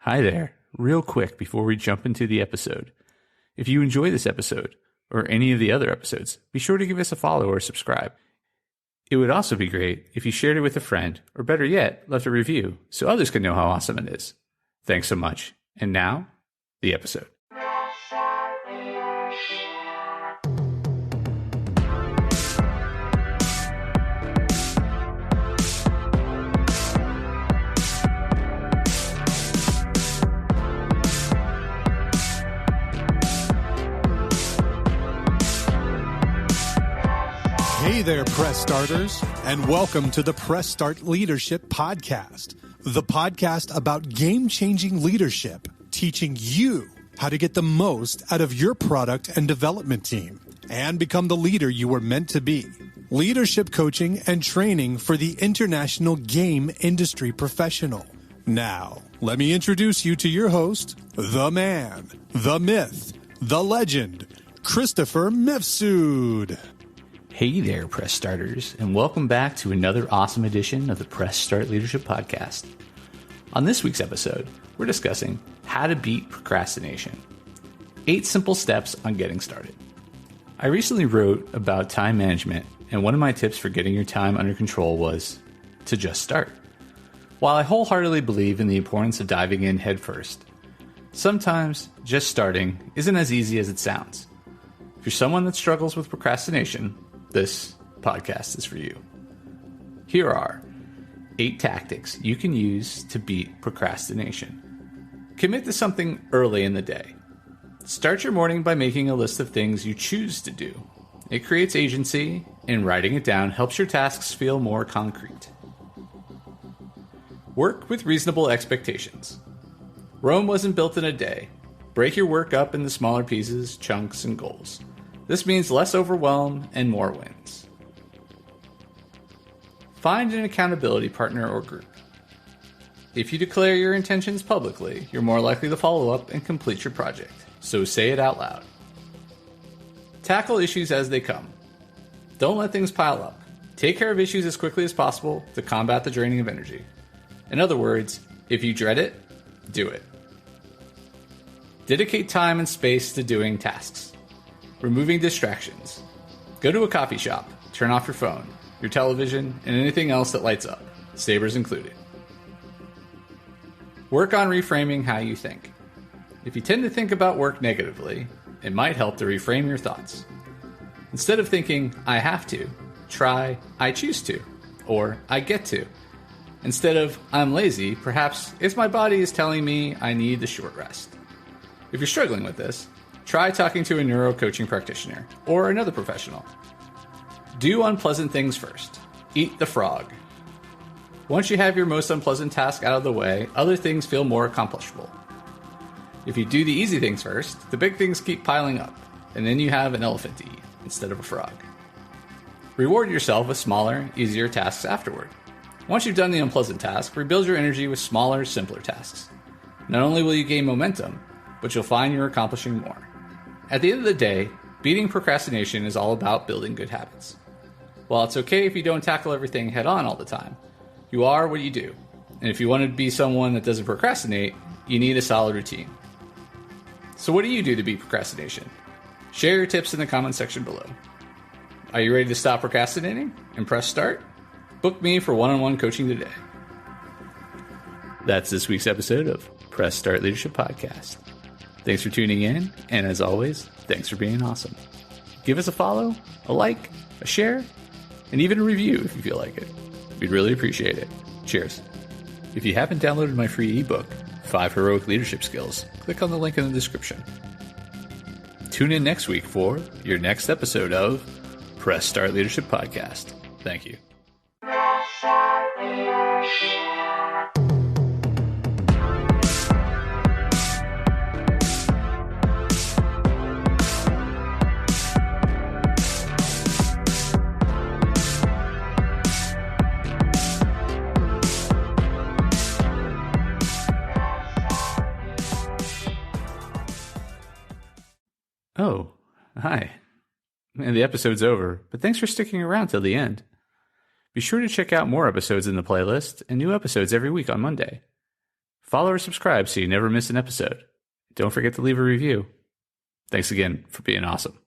Hi there. Real quick before we jump into the episode. If you enjoy this episode, or any of the other episodes, be sure to give us a follow or subscribe. It would also be great if you shared it with a friend, or better yet, left a review so others can know how awesome it is. Thanks so much. And now, the episode. Hey there, Press Starters, and welcome to the Press Start Leadership Podcast, the podcast about game-changing leadership, teaching you how to get the most out of your product and development team and become the leader you were meant to be. Leadership coaching and training for the international game industry professional. Now, let me introduce you to your host, the man, the myth, the legend, Christopher Mifsud. Hey there, Press Starters, and welcome back to another awesome edition of the Press Start Leadership Podcast. On this week's episode, we're discussing how to beat procrastination. 8 simple steps on getting started. I recently wrote about time management, and one of my tips for getting your time under control was to just start. While I wholeheartedly believe in the importance of diving in headfirst, sometimes just starting isn't as easy as it sounds. If you're someone that struggles with procrastination, this podcast is for you. Here are 8 tactics you can use to beat procrastination. Commit to something early in the day. Start your morning by making a list of things you choose to do. It creates agency, and writing it down helps your tasks feel more concrete. Work with reasonable expectations. Rome wasn't built in a day. Break your work up into smaller pieces, chunks, and goals. This means less overwhelm and more wins. Find an accountability partner or group. If you declare your intentions publicly, you're more likely to follow up and complete your project, so say it out loud. Tackle issues as they come. Don't let things pile up. Take care of issues as quickly as possible to combat the draining of energy. In other words, if you dread it, do it. Dedicate time and space to doing tasks. Removing distractions. Go to a coffee shop, turn off your phone, your television, and anything else that lights up, sabers included. Work on reframing how you think. If you tend to think about work negatively, it might help to reframe your thoughts. Instead of thinking, I have to, try, I choose to, or I get to. Instead of, I'm lazy, perhaps it's my body is telling me I need the short rest. If you're struggling with this, try talking to a neuro-coaching practitioner or another professional. Do unpleasant things first. Eat the frog. Once you have your most unpleasant task out of the way, other things feel more accomplishable. If you do the easy things first, the big things keep piling up, and then you have an elephant to eat instead of a frog. Reward yourself with smaller, easier tasks afterward. Once you've done the unpleasant task, rebuild your energy with smaller, simpler tasks. Not only will you gain momentum, but you'll find you're accomplishing more. At the end of the day, beating procrastination is all about building good habits. While it's okay if you don't tackle everything head on all the time, you are what you do. And if you want to be someone that doesn't procrastinate, you need a solid routine. So what do you do to beat procrastination? Share your tips in the comment section below. Are you ready to stop procrastinating and press start? Book me for one-on-one coaching today. That's this week's episode of Press Start Leadership Podcast. Thanks for tuning in, and as always, thanks for being awesome. Give us a follow, a like, a share, and even a review if you feel like it. We'd really appreciate it. Cheers. If you haven't downloaded my free ebook, 5 Heroic Leadership Skills, click on the link in the description. Tune in next week for your next episode of Press Start Leadership Podcast. Thank you. Oh, hi. And the episode's over, but thanks for sticking around till the end. Be sure to check out more episodes in the playlist and new episodes every week on Monday. Follow or subscribe so you never miss an episode. Don't forget to leave a review. Thanks again for being awesome.